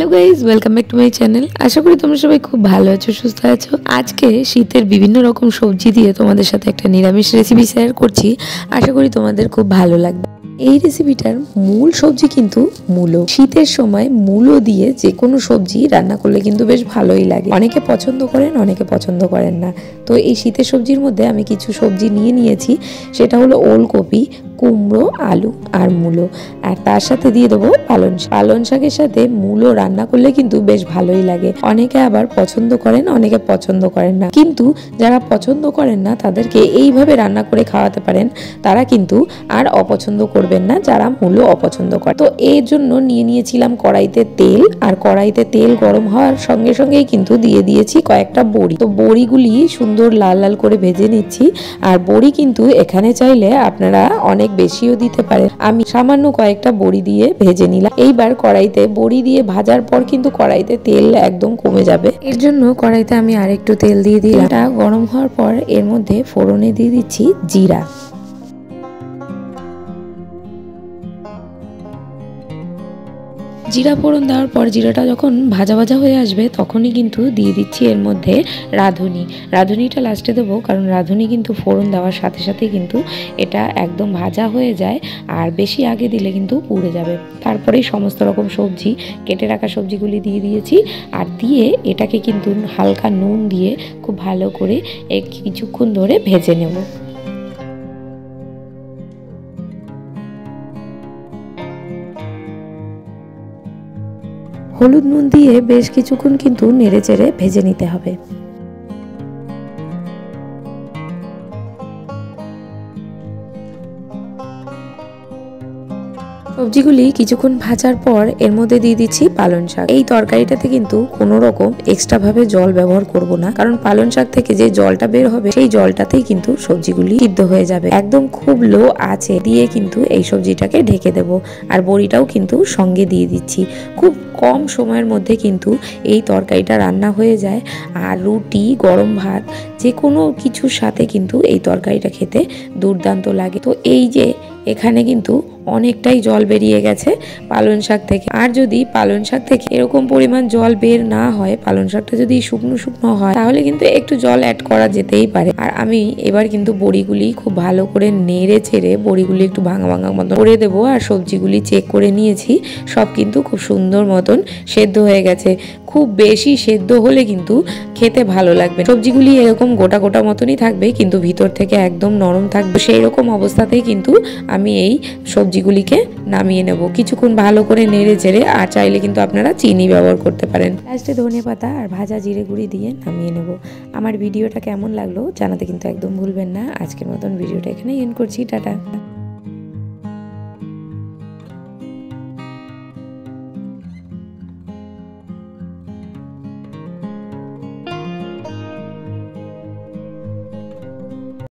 Hello guys welcome back to my channel. आशा करी तुम्हारा सबाई खूब भालो आछो सुस्थ आछो। आज के शीतेर विभिन्न रकम सब्जी दिए तुम्हादेर साथे एकटा निरामिष रेसिपि शेयर करछि। आशा करी तुम्हादेर खूब भालो लागबे। এই রেসিপিটার মূল সবজি কিন্তু মূলো। শীতের সময় মূলো দিয়ে যে কোনো সবজি রান্না করলে কিন্তু বেশ ভালোই লাগে। অনেকে পছন্দ করেন, অনেকে পছন্দ করেন না। তো এই শীতের সবজির মধ্যে আমি কিছু সবজি নিয়ে নিয়েছি। সেটা হলো ওলকপি, কুমড়ো, আলু আর মূলো। আর তার সাথে দিয়ে দেবো পালং শাক। পালং শাকের সাথে মূলো রান্না করলে কিন্তু বেশ ভালোই লাগে। অনেকে আবার পছন্দ করেন, অনেকে পছন্দ করেন না। কিন্তু যারা পছন্দ করেন না তাদেরকে এইভাবে রান্না করে খাওয়াতে পারেন, তারা কিন্তু আর অপছন্দ করবেন না যারা মূলো অপছন্দ করে। তো এর জন্য নিয়ে নিয়েছিলাম কড়াইতে তেল, আর কড়াইতে তেল গরম হওয়ার সঙ্গে সঙ্গেই কিন্তু দিয়ে দিয়েছি কয়েকটা বড়ি। তো বড়িগুলি সুন্দর লাল লাল করে ভেজে নিচ্ছি। আর বড়ি কিন্তু এখানে চাইলে আপনারা অনেক বেশিও দিতে পারেন। আমি সামান্য কয়েকটা বড়ি দিয়ে ভেজে নিলাম। এইবার কড়াইতে বড়ি দিয়ে ভাজার পর কিন্তু কড়াইতে তেল একদম কমে যাবে। এর জন্য কড়াইতে আমি আরেকটু তেল দিয়ে দিলাম। এটা গরম হওয়ার পর এর মধ্যে ফোড়নে দিয়ে দিচ্ছি জিরা। জিরা ফোড়ন দেওয়ার পর জিরাটা যখন ভাজা ভাজা হয়ে আসবে তখনই কিন্তু দিয়ে দিচ্ছি এর মধ্যে রাঁধুনি। রাঁধুনিটা লাস্টে দেবো, কারণ রাঁধুনি কিন্তু ফোড়ন দেওয়ার সাথে সাথে কিন্তু এটা একদম ভাজা হয়ে যায়, আর বেশি আগে দিলে কিন্তু পুড়ে যাবে। তারপরেই সমস্ত রকম সবজি, কেটে রাখা সবজিগুলি দিয়ে দিয়েছি। আর দিয়ে এটাকে কিন্তু হালকা নুন দিয়ে খুব ভালো করে কিছুক্ষণ ধরে ভেজে নেব। হলুদ নুন দিয়ে বেশ কিছুক্ষণ কিন্তু নেড়েচেড়ে ভেজে নিতে হবে। সবজিগুলি কিছুক্ষণ ভাজার পর এর মধ্যে দিয়ে দিচ্ছি পালং শাক। এই তরকারিটাতে কিন্তু কোনো রকম এক্সট্রা ভাবে জল ব্যবহার করব না, কারণ পালং শাক থেকে যে জলটা বের হবে সেই জলটাতেই কিন্তু সবজিগুলি সিদ্ধ হয়ে যাবে। একদম খুব লো আঁচে দিয়ে কিন্তু এই সবজিটাকে ঢেকে দেব। আর বড়িটাও কিন্তু সঙ্গে দিয়ে দিচ্ছি। খুব কম সময়ের মধ্যে কিন্তু এই তরকারিটা রান্না হয়ে যায়। আর রুটি, গরম ভাত যে কোনো কিছুর সাথে কিন্তু এই তরকারিটা খেতে দুর্দান্ত লাগে। তো এই যে এখানে কিন্তু অনেকটাই জল বেরিয়ে গেছে পালং শাক থেকে। আর যদি পালং শাক থেকে এরকম পরিমাণ জল বের না হয়, পালং শাকটা যদি শুকনো শুকনো হয়, তাহলে কিন্তু একটু জল অ্যাড করা যেতেই পারে। আর আমি এবার কিন্তু বড়িগুলি খুব ভালো করে নেড়ে ছেড়ে বড়িগুলি একটু ভাঙা ভাঙা মতন করে দেবো। আর সবজিগুলি চেক করে নিয়েছি, সব কিন্তু খুব সুন্দর মতন সেদ্ধ হয়ে গেছে। খুব বেশি সেদ্ধ হলে কিন্তু খেতে ভালো লাগবে। সবজিগুলি এরকম গোটা গোটা মতনই থাকবে, কিন্তু ভিতর থেকে একদম নরম থাকবে। সেই রকম অবস্থাতেই কিন্তু আমি এই সবজিগুলিকে নামিয়ে নেব। কিছুক্ষণ ভালো করে নেড়ে চেড়ে, আর চাইলে কিন্তু আপনারা চিনি ব্যবহার করতে পারেন। লাস্টে ধনেপাতা আর ভাজা জিরে গুঁড়ি দিয়ে নামিয়ে নেব। আমার ভিডিওটা কেমন লাগলো জানাতে কিন্তু একদম ভুলবেন না। আজকের মতন ভিডিওটা এখানেই এন্ড করছি। টাটা।